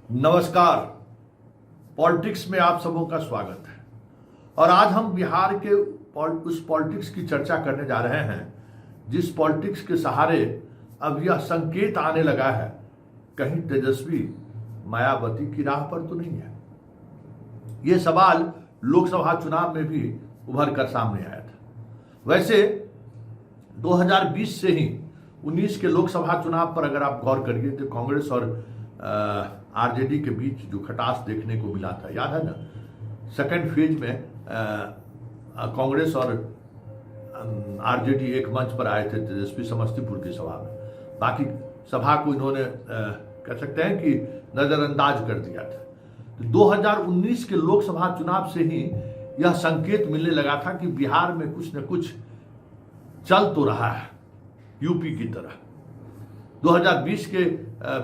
नमस्कार। पॉलिटिक्स में आप सबों का स्वागत है। और आज हम बिहार के उस पॉलिटिक्स की चर्चा करने जा रहे हैं जिस पॉलिटिक्स के सहारे अब यह संकेत आने लगा है कहीं तेजस्वी मायावती की राह पर तो नहीं है। यह सवाल लोकसभा चुनाव में भी उभर कर सामने आया था। वैसे 2020 से ही 19 के लोकसभा चुनाव पर अगर आप गौर करिए तो कांग्रेस और आरजेडी के बीच जो खटास देखने को मिला था, याद है ना। सेकंड फेज में कांग्रेस और आरजेडी एक मंच पर आए थे तेजस्वी समस्तीपुर की सभा में। बाकी सभा को इन्होंने कह सकते हैं कि नजरअंदाज कर दिया था। तो 2019 के लोकसभा चुनाव से ही यह संकेत मिलने लगा था कि बिहार में कुछ न कुछ चल तो रहा है यूपी की तरह। 2020 के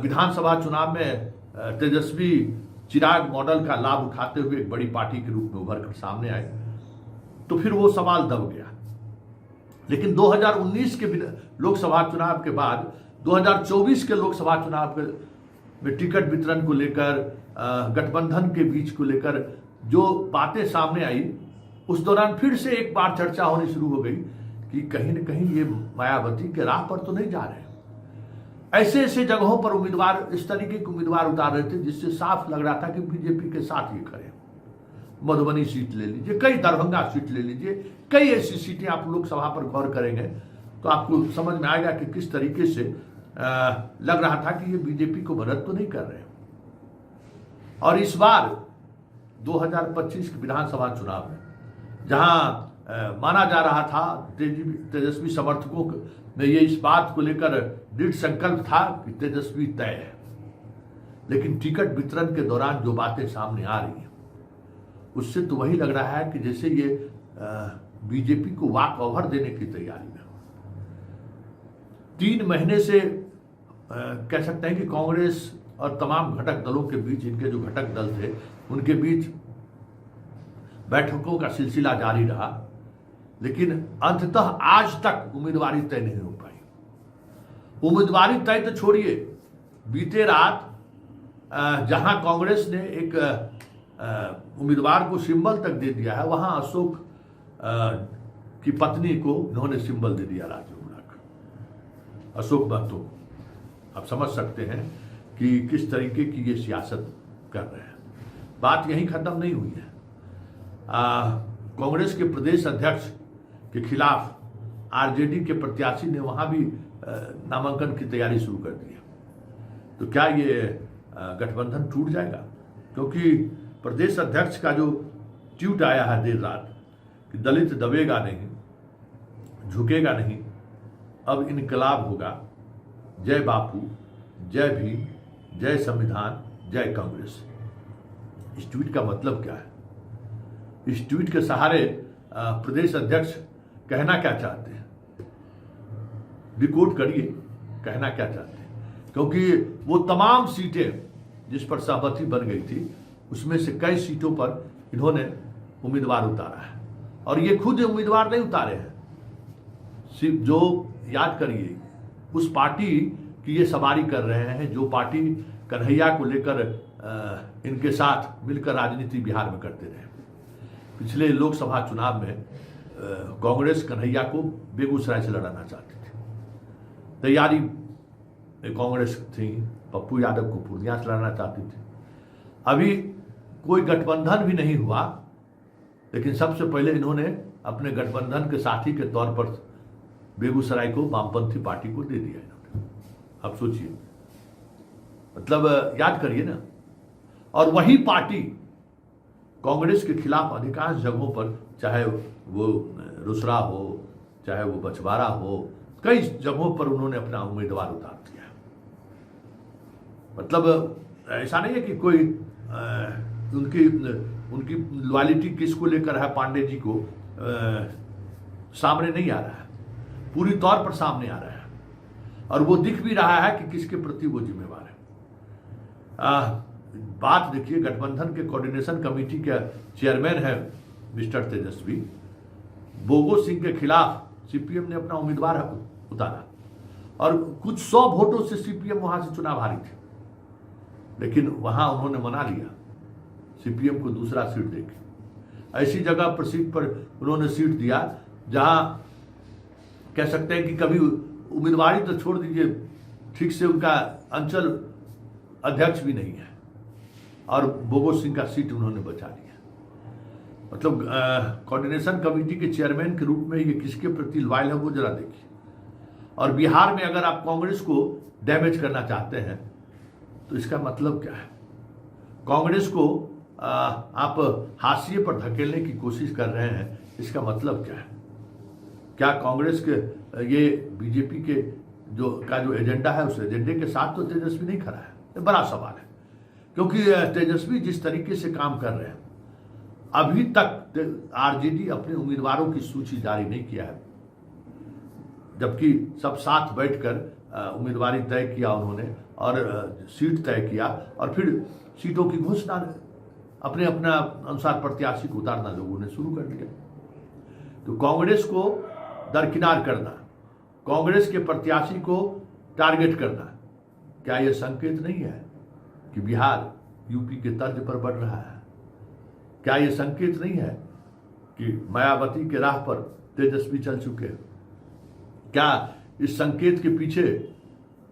विधानसभा चुनाव में तेजस्वी चिराग मॉडल का लाभ उठाते हुए एक बड़ी पार्टी के रूप में उभर कर सामने आए, तो फिर वो सवाल दब गया। लेकिन 2019 के लोकसभा चुनाव के बाद 2024 के लोकसभा चुनाव में टिकट वितरण को लेकर, गठबंधन के बीच को लेकर जो बातें सामने आई, उस दौरान फिर से एक बार चर्चा होनी शुरू हो गई कि कहीं न कहीं ये मायावती के राह पर तो नहीं जा रहे। ऐसे ऐसे जगहों पर उम्मीदवार इस तरीके के उम्मीदवार उतार रहे थे जिससे साफ लग रहा था कि बीजेपी के साथ ये खड़े। मधुबनी सीट ले लीजिए, कई दरभंगा सीट ले लीजिए, कई ऐसी सीटें आप लोकसभा पर गौर करेंगे तो आपको समझ में आएगा कि किस तरीके से लग रहा था कि ये बीजेपी को मदद तो नहीं कर रहे। और इस बार 2025 के विधानसभा चुनाव में जहां माना जा रहा था तेजस्वी समर्थकों में ये इस बात को लेकर दृढ़ संकल्प था कि तेजस्वी तय है, लेकिन टिकट वितरण के दौरान जो बातें सामने आ रही हैं उससे तो वही लग रहा है कि जैसे ये बीजेपी को वॉक ओवर देने की तैयारी में। 3 महीने से कह सकते हैं कि कांग्रेस और तमाम घटक दलों के बीच, इनके जो घटक दल थे उनके बीच बैठकों का सिलसिला जारी रहा, लेकिन अंततः आज तक उम्मीदवारी तय नहीं हो पाई। उम्मीदवारी तय तो छोड़िए, बीते रात जहां कांग्रेस ने एक उम्मीदवार को सिंबल तक दे दिया है, वहां अशोक की पत्नी को इन्होंने सिंबल दे दिया राजयोग। अशोक महतो, आप समझ सकते हैं कि किस तरीके की ये सियासत कर रहे हैं। बात यहीं खत्म नहीं हुई है। कांग्रेस के प्रदेश अध्यक्ष के खिलाफ आरजेडी के प्रत्याशी ने वहां भी नामांकन की तैयारी शुरू कर दी है। तो क्या ये गठबंधन टूट जाएगा? क्योंकि प्रदेश अध्यक्ष का जो ट्वीट आया है देर रात कि दलित दबेगा नहीं, झुकेगा नहीं, अब इनकलाब होगा, जय बापू, जय भीम, जय संविधान, जय कांग्रेस। इस ट्वीट का मतलब क्या है? इस ट्वीट के सहारे प्रदेश अध्यक्ष कहना क्या चाहते हैं? डिकोड करिए, कहना क्या चाहते हैं। क्योंकि वो तमाम सीटें जिस पर सहमति बन गई थी उसमें से कई सीटों पर इन्होंने उम्मीदवार उतारा है। और ये खुद उम्मीदवार नहीं उतारे हैं, सिर्फ जो याद करिए उस पार्टी की ये सवारी कर रहे हैं जो पार्टी कन्हैया को लेकर इनके साथ मिलकर राजनीति बिहार में करते रहे। पिछले लोकसभा चुनाव में कांग्रेस कन्हैया को बेगूसराय से लड़ाना चाहती थी, तैयारी कांग्रेस थी। पप्पू यादव को पूर्णिया से लड़ाना चाहती थी। अभी कोई गठबंधन भी नहीं हुआ, लेकिन सबसे पहले इन्होंने अपने गठबंधन के साथी के तौर पर बेगूसराय को वामपंथी पार्टी को दे दिया इन्होंने। अब सोचिए, मतलब याद करिए ना। और वही पार्टी कांग्रेस के खिलाफ अधिकांश जगहों पर, चाहे वो रुसरा हो, चाहे वो बछवाड़ा हो, कई जगहों पर उन्होंने अपना उम्मीदवार उतार दिया। मतलब ऐसा नहीं है कि कोई उनकी लॉयल्टी किसको लेकर है, पांडे जी को सामने नहीं आ रहा है, पूरी तौर पर सामने आ रहा है। और वो दिख भी रहा है कि किसके प्रति वो जिम्मेवार है। बात देखिए, गठबंधन के कोऑर्डिनेशन कमेटी के चेयरमैन है मिस्टर तेजस्वी। बोगो सिंह के खिलाफ सीपीएम ने अपना उम्मीदवार उतारा और कुछ 100 वोटों से सीपीएम वहां से चुनाव हारी थी। लेकिन वहां उन्होंने मना लिया सीपीएम को दूसरा सीट देके। ऐसी जगह पर सीट पर उन्होंने सीट दिया जहां कह सकते हैं कि कभी उम्मीदवारी तो छोड़ दीजिए, ठीक से उनका अंचल अध्यक्ष भी नहीं है, और बोगो सिंह का सीट उन्होंने बचा लिया। मतलब कोऑर्डिनेशन कमेटी के चेयरमैन के रूप में ये किसके प्रति लॉयल है वो जरा देखिए। और बिहार में अगर आप कांग्रेस को डैमेज करना चाहते हैं तो इसका मतलब क्या है? कांग्रेस को आप हाशिए पर धकेलने की कोशिश कर रहे हैं, इसका मतलब क्या है? क्या कांग्रेस के ये बीजेपी के जो एजेंडा है उस एजेंडे के साथ तो तेजस्वी नहीं खड़ा है? ये बड़ा सवाल है, क्योंकि तेजस्वी जिस तरीके से काम कर रहे हैं, अभी तक आरजेडी अपने उम्मीदवारों की सूची जारी नहीं किया है, जबकि सब साथ बैठकर उम्मीदवारी तय किया उन्होंने और सीट तय किया, और फिर सीटों की घोषणा अपने अपना अनुसार प्रत्याशी को उतारना लोगों ने शुरू कर दिया। तो कांग्रेस को दरकिनार करना, कांग्रेस के प्रत्याशी को टारगेट करना, क्या यह संकेत नहीं है कि बिहार यूपी के तर्ज पर बढ़ रहा है? क्या यह संकेत नहीं है कि मायावती के राह पर तेजस्वी चल चुके हैं? क्या इस संकेत के पीछे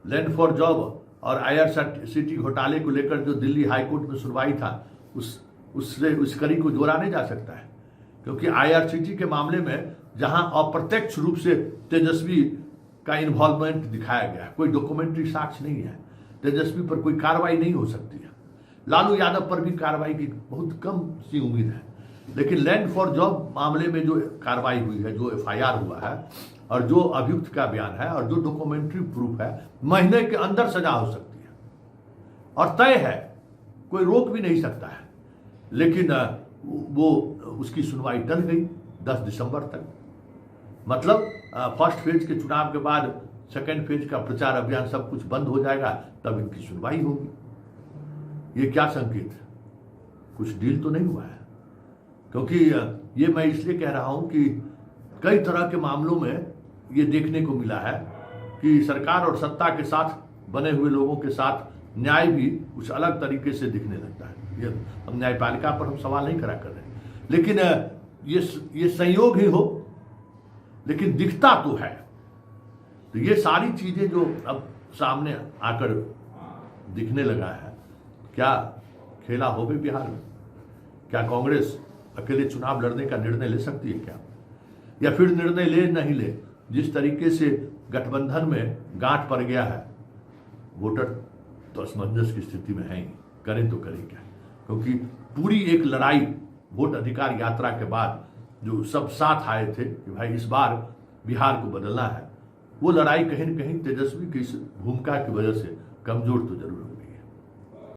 लैंड फॉर जॉब और आईआरसीटी घोटाले को लेकर जो दिल्ली हाईकोर्ट में सुनवाई था उस कड़ी को जोड़ा नहीं जा सकता है? क्योंकि आईआरसीटी के मामले में जहां अप्रत्यक्ष रूप से तेजस्वी का इन्वॉल्वमेंट दिखाया गया, कोई डॉक्यूमेंट्री साक्ष्य नहीं है, तेजस्वी पर कोई कार्रवाई नहीं हो सकती है। लालू यादव पर भी कार्रवाई की बहुत कम सी उम्मीद है, लेकिन लैंड फॉर जॉब मामले में जो कार्रवाई हुई है, जो एफआईआर हुआ है और जो अभियुक्त का बयान है और जो डॉक्यूमेंट्री प्रूफ है, महीने के अंदर सजा हो सकती है और तय है, कोई रोक भी नहीं सकता है। लेकिन वो उसकी सुनवाई टल गई 10 दिसंबर तक। मतलब फर्स्ट फेज के चुनाव के बाद सेकेंड फेज का प्रचार अभियान सब कुछ बंद हो जाएगा, तब इनकी सुनवाई होगी। ये क्या संकेत है? कुछ डील तो नहीं हुआ है, क्योंकि ये मैं इसलिए कह रहा हूं कि कई तरह के मामलों में ये देखने को मिला है कि सरकार और सत्ता के साथ बने हुए लोगों के साथ न्याय भी कुछ अलग तरीके से दिखने लगता है। ये हम न्यायपालिका पर हम सवाल नहीं खड़ा कर रहे, लेकिन ये संयोग ही हो, लेकिन दिखता तो है। तो ये सारी चीजें जो अब सामने आकर दिखने लगा है, क्या खेला हो गई बिहार में? क्या कांग्रेस अकेले चुनाव लड़ने का निर्णय ले सकती है क्या? या फिर निर्णय ले नहीं ले, जिस तरीके से गठबंधन में गांठ पड़ गया है, वोटर तो असमंजस की स्थिति में है ही, करें तो करें क्या? क्योंकि पूरी एक लड़ाई वोट अधिकार यात्रा के बाद जो सब साथ आए थे कि भाई इस बार बिहार को बदलना है, वो लड़ाई कहीं न कहीं तेजस्वी की इस भूमिका की वजह से कमजोर तो जरूर